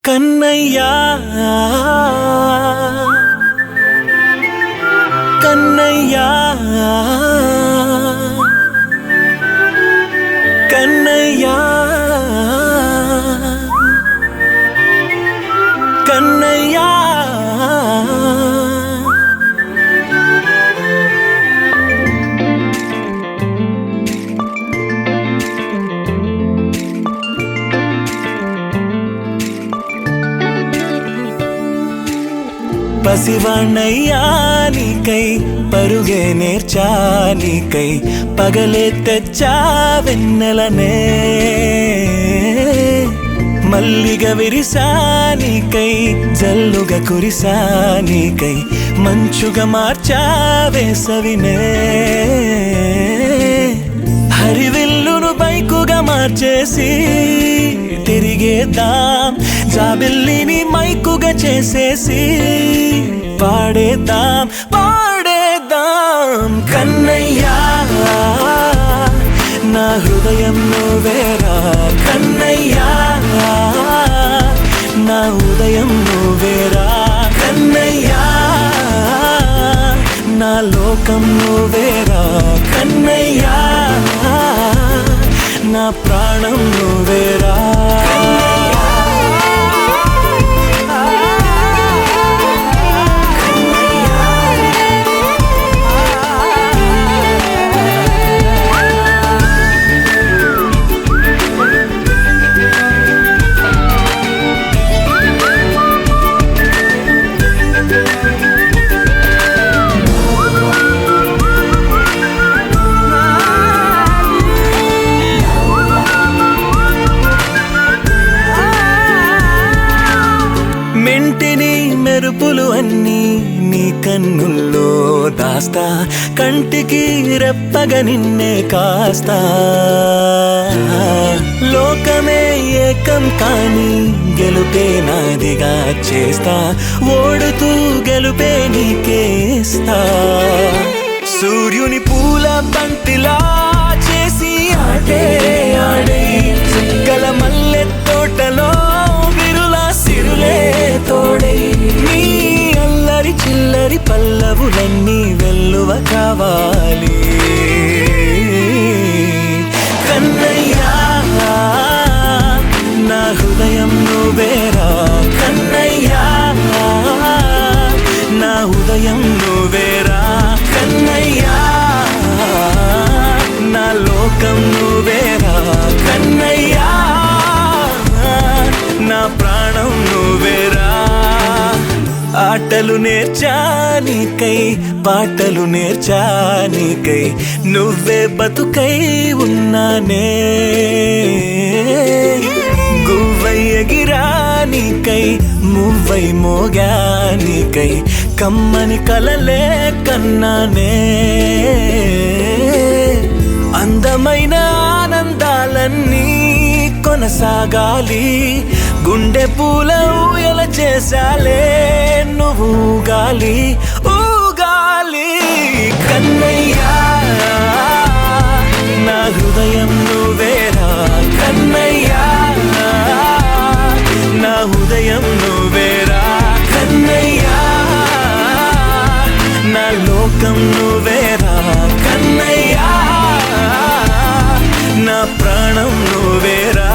కన్నయ్యా కన్నయ్యా కన్నయ్యా కన్నయ్యా పసివాణ్ణయ్యా నీకై పరుగే నేర్చా నీకై పగలే తెచ్చా వెన్నెలనే మల్లిగ విరిసా నీకై జల్లుగా కురిసా నీకై మంచుగా మార్చా వేసవినే హరివిల్లును బైకుగా మార్చేసి తిరిగేద్దాం జాబిల్లిని మైకుగా చేసేసి పాడేద్దాం కన్నయ్యా నా హృదయం నువ్వేరా కన్నయ్యా నా ఉదయం నువ్వేరా కన్నయ్యా నా లోకం నువ్వేరా కన్నయ్యా నా ప్రాణం నువ్వేరా మెంటిని మెరుపులు అన్నీ నీ కన్నుల్లో దాస్తా కంటికి రెప్పగా నిన్నే కాస్తా లోకమే ఏకం కాని గెలుపే నాదిగా చేస్తా ఓడుతూ గెలుపే నీకేస్తా సూర్యుని పూల బంతిలా చేసి ఆడే ఆడే చుక్కల మల్లె తోటలో సిరులే తోడై నీ అల్లరి చిల్లరి పల్లవులన్నీ వెల్లువ కావాలి కన్నయ్యా నా హృదయం నువ్వేరా కన్నయ్యా నా ఉదయం నువ్వేరా కన్నయ్యా నా లోకం నువ్వేరా కన్నయ్యా నా ప్రాణం నువ్వేరా ఆటలు నేర్చా నీకై పాటలు నేర్చా నీకై నువ్వే బతుకై ఉన్నానే గువ్వై ఎగిరా నీకై మువ్వై మోగా నీకై కమ్మని కలలే కన్నానే అందమైన ఆనందాలన్నీ కొనసాగాలి గుండె పూల ఊయల చేసాలే నువ్వు ఊగాలి ఊగాలి కన్నయ్యా నా హృదయం నువ్వేరా కన్నయ్యా నా ఉదయం నువ్వేరా కన్నయ్యా నా లోకం నువ్వేరా కన్నయ్యా నా ప్రాణం నువ్వేరా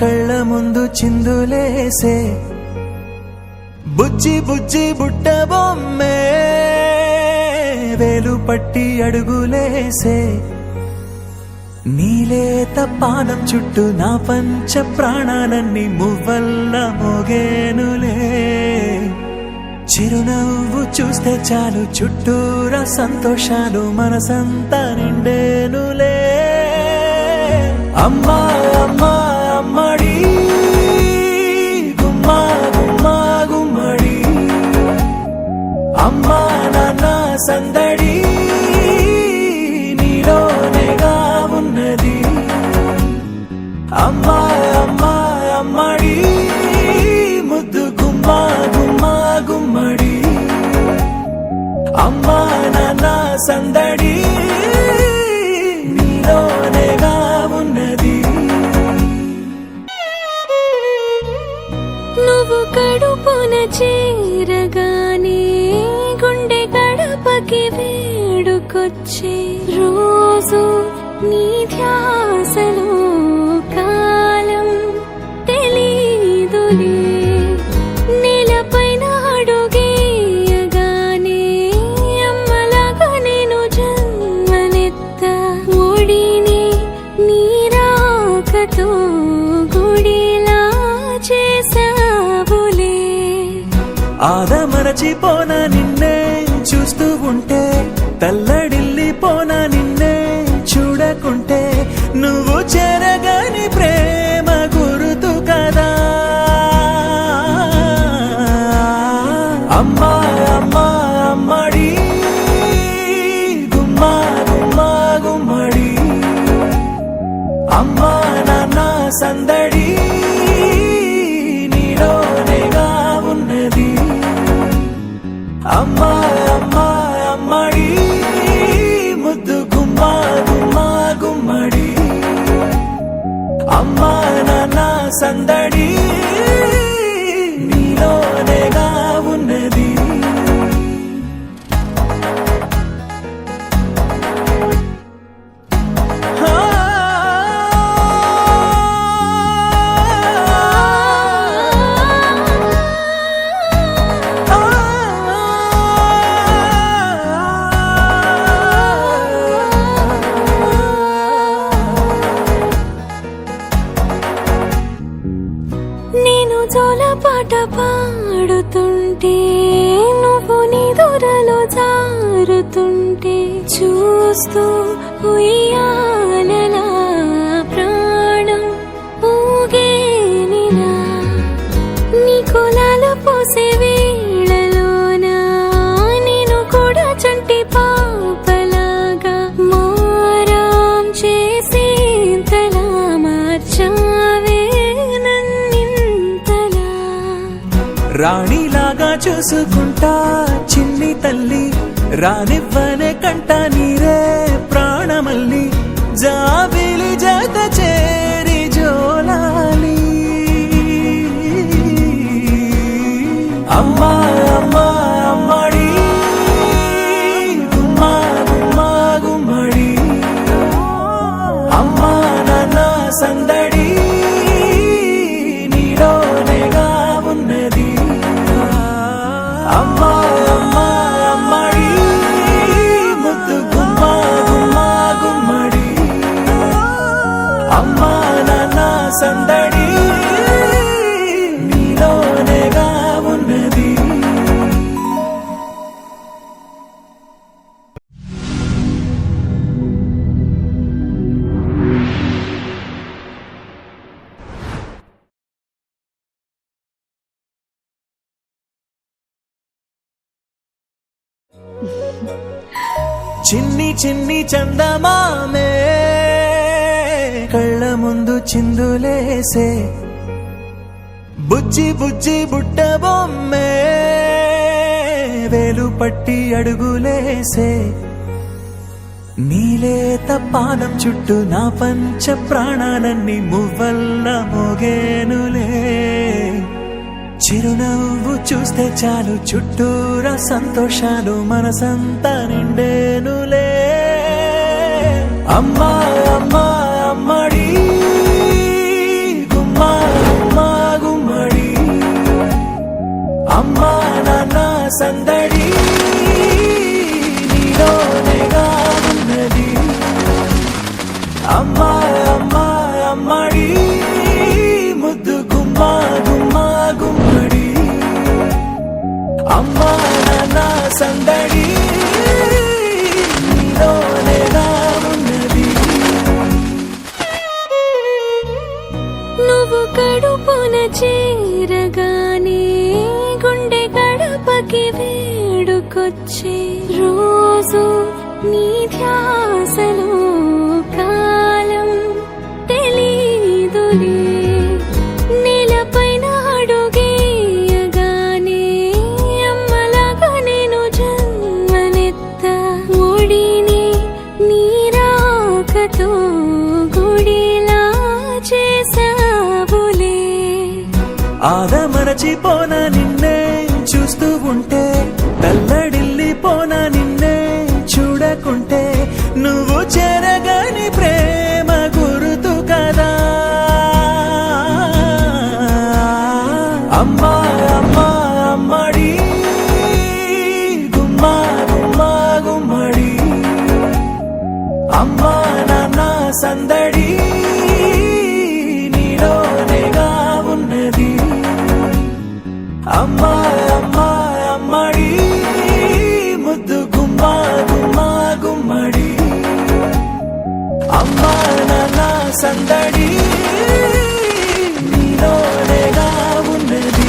కళ్ళ ముందు చిందులేసే బుజ్జి బుజ్జి బుట్ట బొమ్మే వేలు పట్టి అడుగులేసే నీలేత పానం చుట్టూ నా పంచ ప్రాణాలన్నీ మువ్వల్ల మోగేనులే చిరునవ్వు చూస్తే చాలు చుట్టూరా సంతోషాలు మనసంతా నిండేనులే అమ్మా అమ్మా అమ్మడి సందడి నీలోనేగా ఉన్నది. నువ్వు కడుపున చేరగానే గుండె గడపకి వేడుకొచ్చే రోజు నీ ధ్యాసలో కాలం తెలీదులే. నేలపైన అడుగేయగానే అమ్మలాగా నేను జన్మనెత్త ఒడిని నీ రాకతో గుడిలా చేసావులే. ఆదమరచిపోన నిన్నే చూస్తూ ఉంటే, తల్లడిల్లిపోన నిన్నే చూడకుంటే, నువ్వు చెరగని ప్రేమ గురుతు కదా. అమ్మా అమ్మా అమ్మడి గుమ్మా గుమ్మా గుమ్మడి, అమ్మా నాన్న సందడి నీలోనేగా ఉన్నది. అమ్మా అమ్మా అమ్మడి ముద్దు గుమ్మా గుమ్మా గుమ్మడి, అమ్మా నాన్న సందడి నీలోనేగా ఉన్నది. నేను జోలపాట పాడుతుంటే, నువ్వు నీ దూరలో జారుతుంటే, చూస్తూ ఉయ్యాలలా ప్రాణం ఊగేనిలా. నీ కులాలు పోసే వేళలోనా నేను కూడా చంటి పాపలాగా మారాం చేసేంతలా మార్చావే నన్నింతలా. రాణిలాగా చూసుకుంటా చిన్ని తల్లి, రానివ్వనే కంట నీరే ప్రాణమల్లి, జాబిలి జత చేరి జోలాలి. అమ్మా అమ్మా అమ్మడి గుమ్మా గుమ్మా గుమ్మడి, అమ్మా నాన్న సందడి నీలోనేగా ఉన్నది. అమ్మా అమ్మా అమ్మడి ముద్దు గుమ్మా గుమ్మా గుమ్మడి, అమ్మా నాన్న సందడి నీలోనేగా ఉన్నది. చిన్ని చిన్ని చందమామే కళ్ళ ముందు చిందులేసే, బుజ్జి బుజ్జి బుట్ట బొమ్మే వేలు పట్టి అడుగులేసే. నీలేత పానం చుట్టూ నా పంచ ప్రాణాలన్నీ మువ్వల్ల మోగేనులే. చిరునవ్వు చూస్తే చాలు చుట్టూరా సంతోషాలు మనసంతా నిండేనులే. అమ్మా అమ్మా అమ్మడి గుమ్మా గుమ్మా గుమ్మడి, అమ్మా నాన్న సందడి నీలోనేగా ఉన్నది. అమ్మా అమ్మా అమ్మడి ముద్దు గుమ్మా గుమ్మా గుమ్మడి, అమ్మా నాన్న సందడి నీలోనేగా ఉన్నది. నువ్వు కడుపున చేరగానే గుండె గడపకి వేడుకొచ్చే రోజు నీ ధ్యాసలో కాలం తెలీదులే. నేలపైన అడుగేయగానే అమ్మలాగా నేను జన్మనెత్త ఒడి ఆదమరచిపోన నిన్నే చూస్తూ ఉంటే, తల్లడిల్లిపోన నిన్నే చూడకుంటే, నువ్వు చెరగని ప్రేమ గురుతు కదా. అమ్మా అమ్మా అమ్మడి గుమ్మా గుమ్మా గుమ్మడి, అమ్మా నాన్న సందడి నీలోనేగా ఉన్నది. అమ్మా అమ్మా అమ్మడి ముద్దు గుమ్మా గుమ్మా గుమ్మడి, అమ్మా నాన్న సందడి నీలోనేగా ఉన్నది.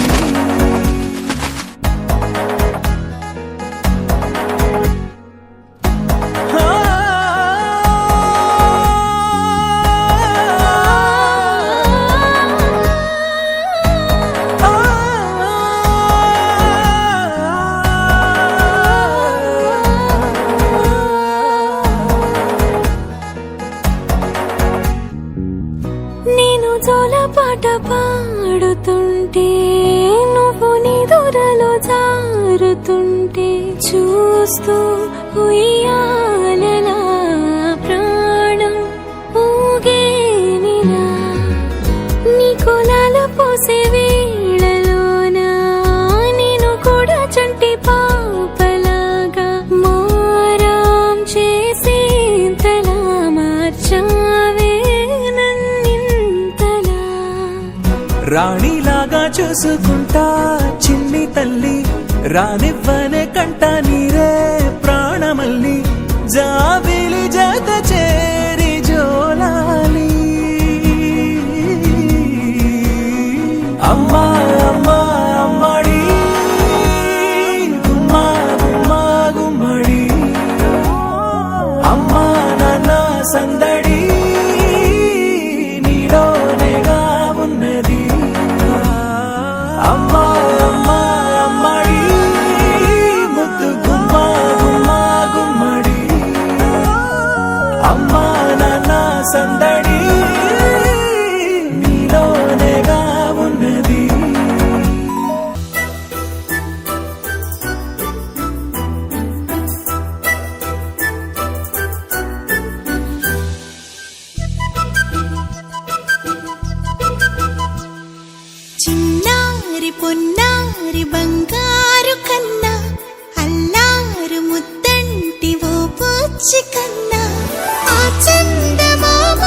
నేను జోలపాట పాడుతుంటే, నువ్వు నిదురలో జారుతుంటే, చూస్తూ ఉయ్యాలలా ప్రాణం ఊగేనిలా. నీ కులాల పోసే వేళలోన నేను కూడా చంటి పాపలాగా మారాం చేసేంతలా మార్చావే నన్నింతలా. రాణిలాగా చూసుకుంటా చిన్ని తల్లి, రానివ్వనే కంట నీరే ప్రాణమల్లి, జాబిలి జత చేరి జోలాలి. అమ్మా అమ్మా అమ్మడి గుమ్మా గుమ్మా గుమ్మడి, అమ్మా నాన్న సందడి నీలోనేగా ఉన్నది. అమ్మా అమ్మా అమ్మడి ముద్దు గుమ్మా గుమ్మా గుమ్మడి, అమ్మా నాన్న సందడి నీలోనేగా ఉన్నది. చిన్నారి పొన్నారి బంగారు కన్నా, అల్లారు ముద్దంటి ఓ పూచి కన్నా, ఆ చందమామ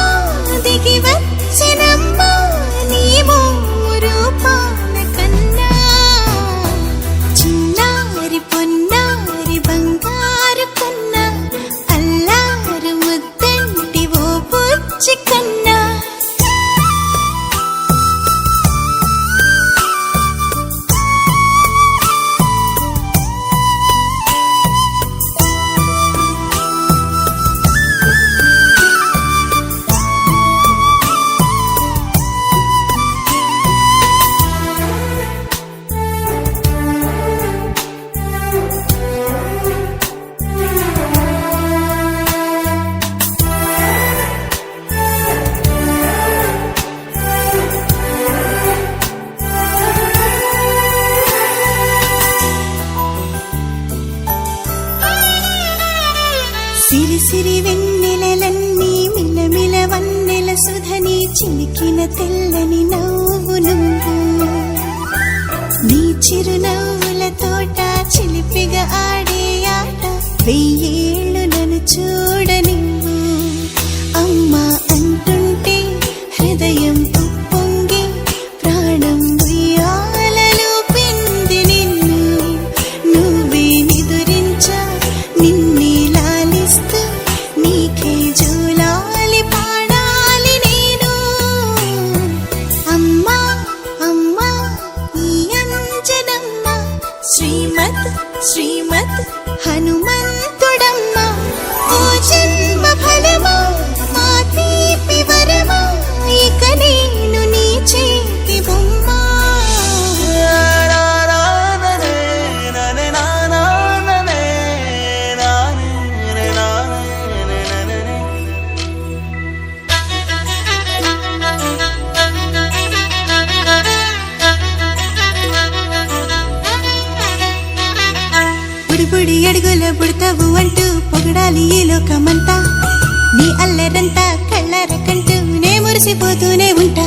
దిగి వచ్చినమ్మా నీ రూపాన కన్నా. చిన్నారి పొన్నారి బంగారు కన్నా, అల్లారు ముద్దంటి ఓ పూచి కన్నా. సిరి సిరి వెన్నెలలన్నీ మిలమిల వన్నెల సుధని చిలికిన తెల్లని నవ్వు నువ్వు. నీ చిరునవ్వుల తోట చిలిపిగా ఆడే ఆట, వెయ్యేళ్ళు నన్ను చూడనివ్వు. అమ్మా అంటుంటే హృదయం ఉప్పొంగి ప్రాణం ఉయ్యాలలో పిండి నిన్ను. నువ్వే నిదురించా నిన్నే లాలిస్తూ, నీకే జోలాలి పాడాలి నేను. అమ్మా అమ్మా ఈ అంజనమ్మ, శ్రీమత్ శ్రీమత్ హనుమంతుడమ్మ. ఓ జన్మ ఫలమా మా తీపి వరమా, ఇక నేను నీ చేతి బొమ్మ. పిడుగుల పుడతావు అంటూ పొగడాలి ఈ లోకమంతా. నీ అల్లరంతా కళ్ళారకంటూ నే మురిసిపోతూనే ఉంటా.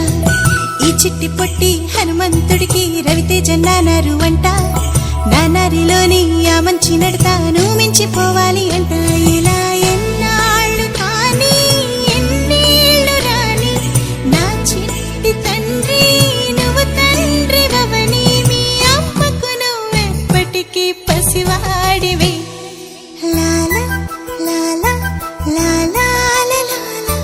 ఈ చిట్టి పొట్టి హనుమంతుడికి రవితేజ నానారు అంట. నానారిలోని ఆ మంచి నడతాను మించిపోవాలి అంట. ఇలా ఎన్నాళ్ళు కానీ ఎన్నేళ్ళు రాని నా చిట్టి తండ్రి నువ్వు తండ్రి వవని. మీ అమ్మకు నువ్వెప్పటికీ పసివాడివే. లాలా లాలా లాలా లాలా.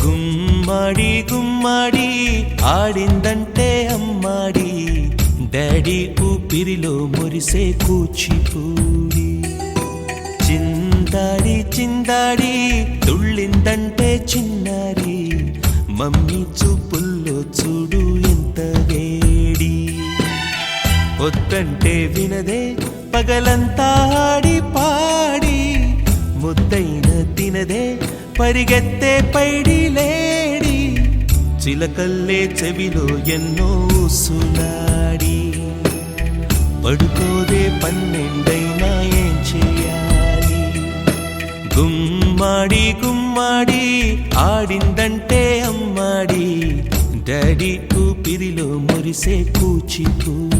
గుమ్మడి గుమ్మడి ఆడిందంటే అమ్మాడి, డాడీ ఊపిరిలో మురిసే కూచిపూడి. చిందాడి చిందాడి తుళ్ళిందంటే చిన్నారి, మమ్మీ చూపుల్లో చూడు ఎంత వేడి. వద్దంటే వినదే పగలంతా ఆడి పాడి, ముద్దైన తినదే పరిగెత్తే పైడి లేడి. చిలకల్లే చెవిలో ఎన్నో సులాడి, పడుకోదే పన్నెండైనా ఏం చేయాలి. గుమ్మాడి గుమ్మాడి ఆడిందంటే అమ్మాడి, డాడీ ఊపిరిలో మురిసే కూచిపూడి.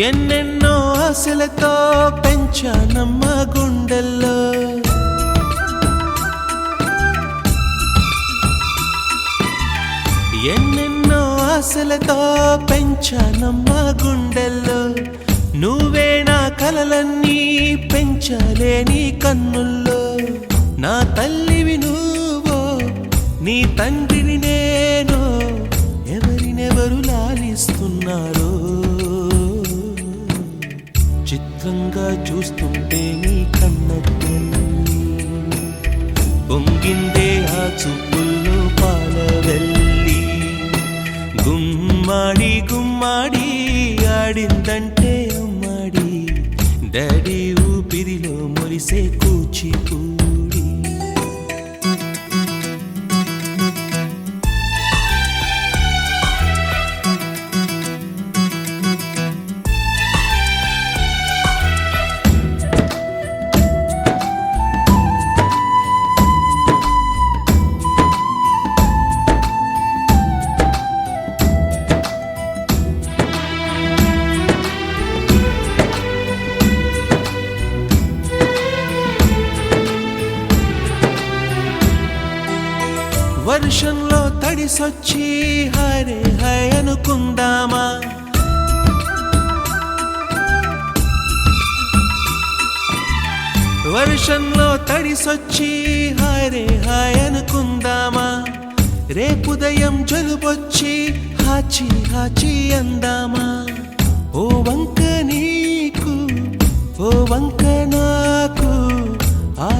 ఎన్నెన్నో ఆశలతో పెంచానమ్మ గుండెల్లో, ఎన్నెన్నో ఆశలతో పెంచానమ్మ గుండెల్లో. నువ్వే నా కలలన్నీ పెంచాలే నీ కన్నుల్లో. నా తల్లివి నువ్వో నీ తండ్రిని నేను, ఎవరినెవరు లాలిస్తున్నారో చిత్రంగా చూస్తుంటే నీ కన్నట్టు పొంగిందే ఆ చూపుల్లో పాలవెల్లి. గుమ్మాడి గుమ్మాడి ఆడిందంటే అమ్మాడి, డాడీ ఊపిరిలో మురిసే కూచిపూడి. వర్షంలో తడిసొచ్చి హరే హై అనుకుందామా, వర్షంలో తడిసొచ్చి హరే హై అనుకుందామా. రేపుదయం జలుబొచ్చి హాచి హాచి అందామా. ఓ వంక నీకు ఓ వంక నాకు, ఆ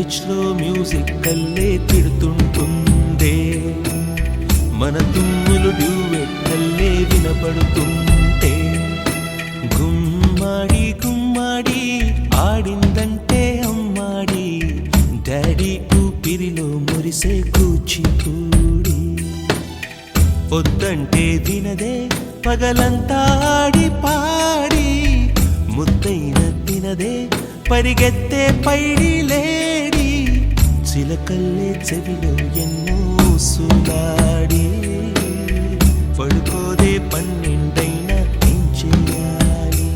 పిచ్ లో మ్యూజిక్ కల్లే తిడుతుంటుందే మన తుమ్ములు డ్యూవెట్ కల్లే వినపడుతుంటే గుమ్మాడి గుమ్మాడి ఆడిందంటే అమ్మాడి డాడీ ఊపిరిలో మురిసే కూచిపూడి పొద్దంటే వినదే పగలంతా ఆడి పాడి ముద్దైన తినదే పరిగెత్తే పైడి లేడి చిలకల్లే చెవిలో ఎన్నో సులాడి పడుకోదే పన్నెండైనా ఏం చెయ్యాలి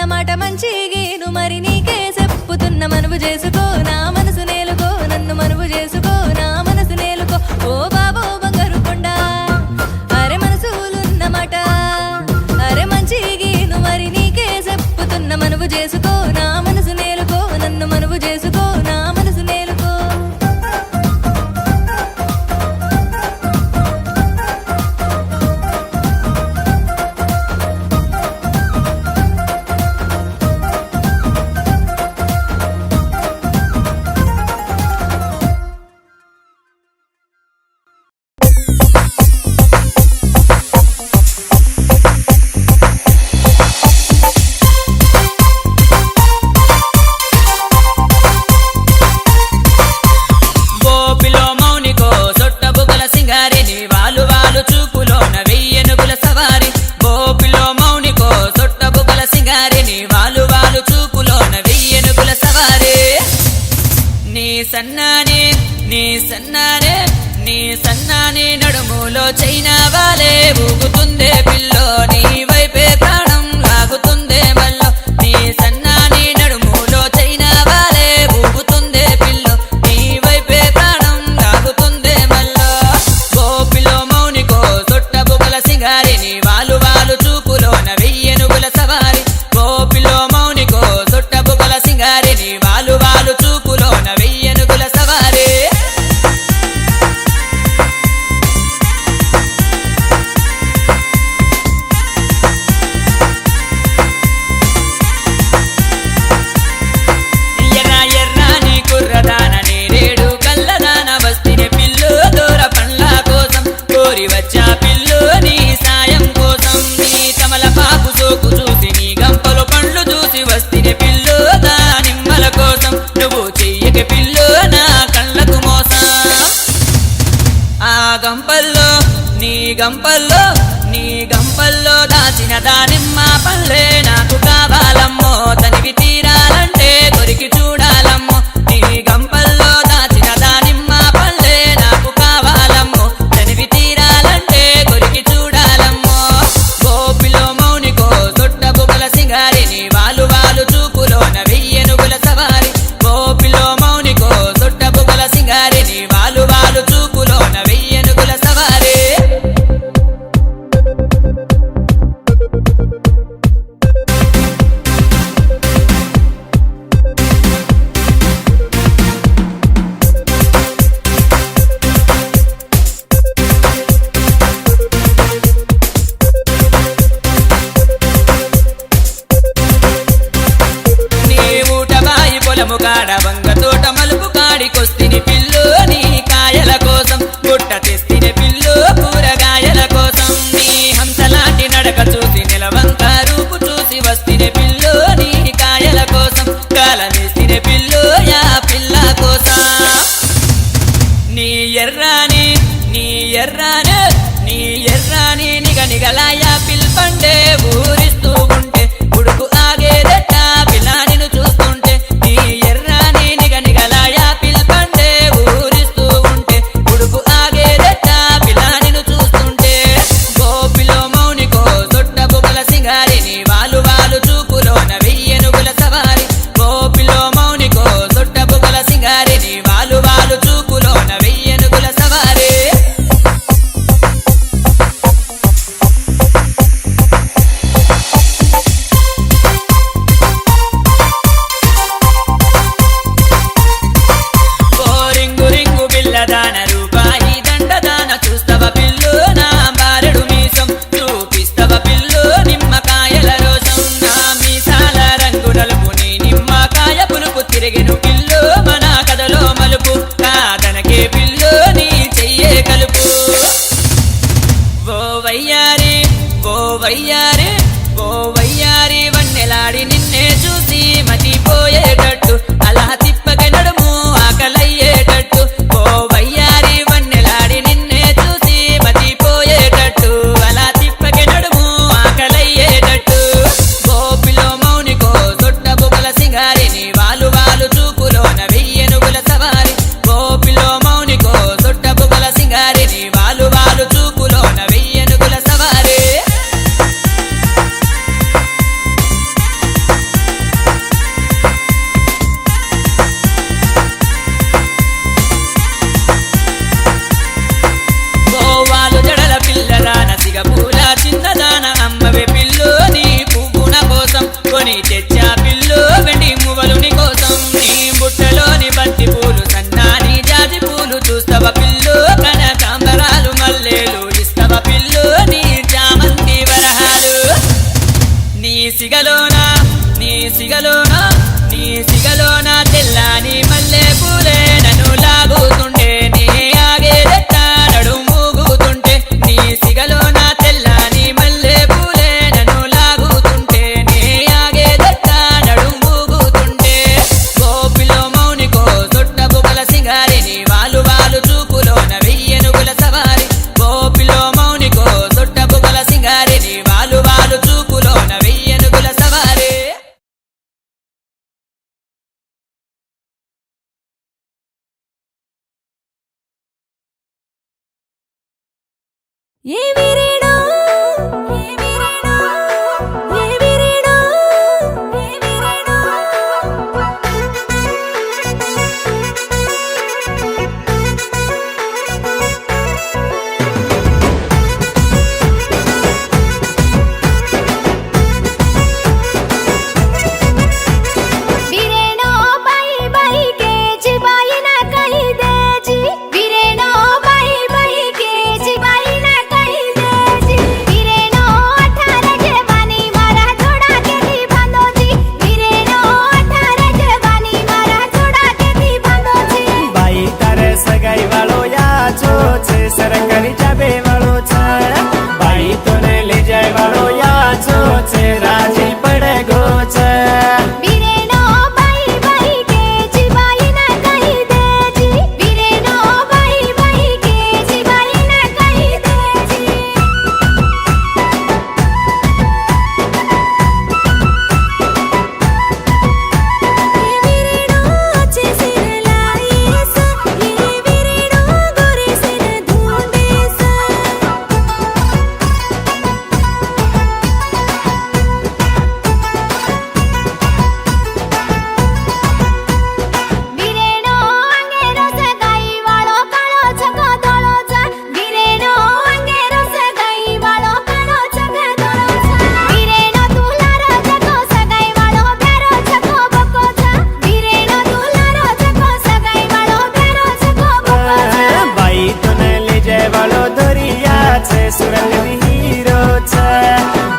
మాట మంచిగేను మరి నీకే చెప్పుతున్న మనువు చేసుకో నా మనసు నేలుకో నన్ను మనువు చేసుకో నా మనసు నేలుకో ఓ బాబో బంగారు కొండ అరే మనసులున్న మాట అరే మంచిగేను మరి నీకే చెప్పుతున్న మనువు చేసుకో నా మనసు నేలుకో నన్ను మనువు చేసుకో నా మనసు నేలుకో సన్నాని నడుములో చైనా వాలే ఊగుతుందే పిల్లో నీ వైపే ప్రాణం లాగుతుందే మల్లో నీ సన్నాని నడుములో చైనా వాలే ఊగుతుందే పిల్లో నీ వైపే ప్రాణం లాగుతుందే మల్లో గోపిలో మౌనికో సొట్ట బుగల సింగారి నీ వాలు వాలు చూపులోన వెయ్యెనుగుల సవారి గోపిలో మౌనికో సొట్ట బుగల సింగారి నీ వాలు వాలు చూపులోన వెయ్యెనుగుల సవారి వచ్చా పిల్లు నీ సాయం కోసం నీ కమల పాపు సోకు చూసి నీ గంపలు పండ్లు చూసి వస్తిని పిల్లు దానిమ్మల కోసం నువ్వు చెయ్యక పిల్లు నా కళ్ళకు మోసం ఆ గంపల్లో నీ గంపల్లో దాచిన దానిమ్మ పల్లె నాకు కావాలమ్మో తనివి తీరాలంటే కొరికి చూడాలమ్మో నీ గంపల్లో దాచిన దానిమ్మ పల్లె నాకు కావాలమ్మో తనివి తీరాలంటే కొరికి చూడాలమ్మో గోపిలో మౌనికో సొట్ట బుగల సింగారి నీ వాలు వాలు చూపులోన వెయ్యెనుగుల సవారి గోపిలో మౌనికో సొట్ట బుగల సింగారి నీ వాలు వాలు చూపులోన వెయ్యెనుగుల సవారి పొలము కాడ వంగ తోట మలుపు కాడికొస్తిని పిల్లు నీ కాయల కోసం గుట్ట తెస్తిని పిల్లు కూరగాయల కోసం నీ హంసలాంటి నడక చూసి నిలవంక రూపు చూసి వస్తిని పిల్లు నీ కాయల కోసం కాలమేస్తిని పిల్లు యా పిల్ల కోసం నీ ఎర్రాని నిగనిగలాయా పిల్పండే ఊరిస్తూ ఉంటే ఉడుకు ఆగేదెట్ట పిల్ల నిన్ను చూస్తుంటే నీ ఎర్రాని నిగనిగలాయా పిల్పండే ఊరిస్తూ ఉంటే ఉడుకు ఆగేదెట్ట పిల్ల నిన్ను చూస్తుంటే గోపిలో మౌనికో సొట్ట బుగల సింగారి నీ వాలు వాలు చూపులోన వెయ్యెనుగుల సవారి గోపిలో మౌనికో సొట్ట బుగల సింగారి నీ వాలు వాలు చూపులోన వెయ్యెనుగుల సవారి దాన రూపాయి దండదాన చూస్తవ పిల్లు నా బారెడు మీసం చూపిస్తవ పిల్లు నిమ్మకాయల రోసం నా మీసాల రంగు నలుపు నీ నిమ్మకాయ పులుపు తిరిగెను పిల్లు మన కథలో మలుపు కాదనకే పిల్లు నీ చెయ్యే కలుపు ఓ వయ్యారి వన్నెలాడి నిన్నే చూసి మతిపోయేటట్టు అలా తిప్పక నడుము ఆకలయ్యేటట్టు ఓ వయ్యారి వన్నెలాడి నిన్నే చూసి మతిపోయేటట్టు అలా తిప్పక నడుము ఆకలయ్యేటట్టు గోపిలో మౌనికో సొట్ట బుగల సింగారి నీ వాలు వాలు చూపులోన వెయ్యెనుగుల సవారి గోపిలో మౌనికో సొట్ట బుగల సింగారి నీ వాలు వాలు చూపులోన వెయ్యెనుగుల సవారి తెచ్చా పిల్లు వెండి మువ్వలు నీ కోసం నీ బుట్టలోని బంతి పూలు సన్నాని జాజి పూలు చూస్తవ పిల్లు కనకాంబరాలు మల్లెలు ఇస్తవ పిల్లు నీ చామంతి వరహాలు నీ సిగలోనా నీ సిగలోనా నీ సిగలోనా తెల్లాని మల్లె పూలే నన్ను లాగుతుండే నీ ఆగేదెట్ట నడు మూగుతుంటే నీ సిగలోనా తెల్లాని మల్లె పూలే నన్ను లాగుతుంటే నీ ఆగేదెట్ట నడు మూగుతుంటే గోపిలో మౌనికో దొడ్డ బుగల సింగారిని వాలు వాలు చూపులోన వెయ్యెనుగుల సవారి గోపిలో మౌనికో దొడ్డ బుగల సింగారిని వాలు వాలు చూపులోన వెయ్యెనుగుల సవారి ఏ వీరేడో ఏ వీరేడో ఏ వీరేడో ఏ వీరేడో వీరేడో బై బై के जिबाई ना कही दे जी వీరేడో బై బై के जिबाई ना कही दे जी వీరేడో 18 जवानी मारा जोड़ा के दी बांधो जी వీరేడో 18 जवानी मारा जोड़ा के दी बांधो जी बाई तारे सगाई वालो या छो छे सरकारी जाबे वालो छे बाई तोने ले जाए वालो या छो छे राजी पड़े गो छे వీరేడో బై బై के जिबाई ना कही दे जी వీరేడో బై బై के जिबाई ना कही दे जी ఏ వీరేడో చేసిన లాయేస ఏ వీరేడో గురేసిన ధూండేస వీరేడో అంగేరో సగాయి వాળો કાળો છકો ધોળો છે వీరేడో અંગેરો સગાઈ વાળો કાળો છકો ધોળો છે వీరేడో તુલારો છકો સગાઈ વાળો બેરો છકો બકો છે వీరేడો તુલારો છકો સગાઈ વાળો બેરો છકો બકો છે बाई तोने ले जाए वालो दरिया छे सुरत हीरो छे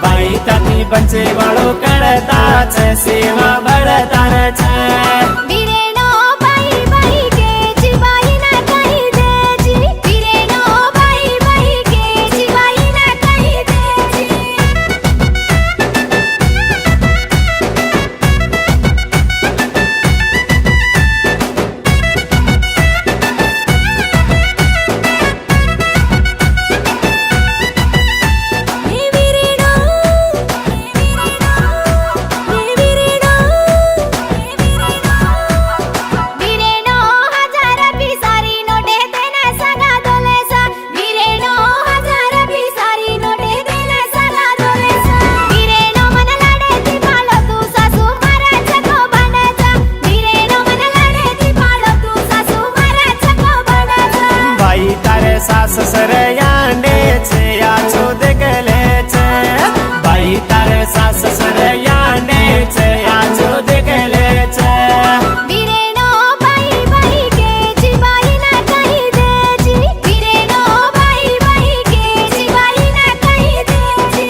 बाई ताती बचे वालो कड़ता छे सेवा बड़तार छे వీరేడో బై బై के जिबाई ना कही दे जी వీరేడో బై బై के जिबाई ना कही दे जी ఏ వీరేడో ఏ వీరేడో ఏ వీరేడో ఏ వీరేడో వీరేడో హజార పిసారి నోటే దేనా సగా దోలేసా వీరేడో హజార పిసారి నోటే దేనా సగా దోలేసా వీరేడో మనలాడే దీపాలో తూ సాసు మారా చకో బనాజా వీరేడో మనలాడే దీపాలో తూ సాసు మారా చకో బనాజా बाई तारे सास सरयाने छे या छो देखले छे बाई तारे सास सरयाने छे या छो देखले छे వీరేడో బై బై के जिबाई ना कही दे जी వీరేడో బై బై के जिबाई ना कही दे जी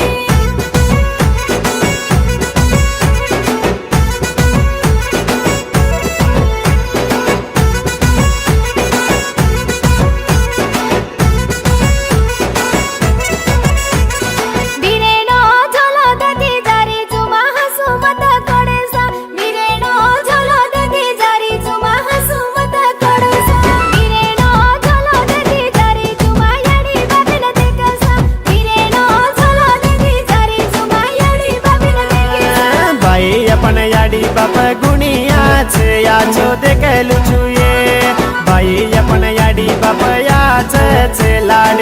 వీరేడో ঝোলো দেখি জারি জুমা হাসু মত করেসা వీరేడో ঝোলো দেখি জারি জুমা হাসু মত করেসা వీరేడో ঝোলো দেখি জারি জুমা యాడి బాబిన దేకసా వీరేడో ঝোলো দেখি জারি জুమా యాడి బాబిన దేకసా बाई अपन याडी बाप गुणिया छे या छो देखलु छुए बाई अपन याडी बाप या छे लाड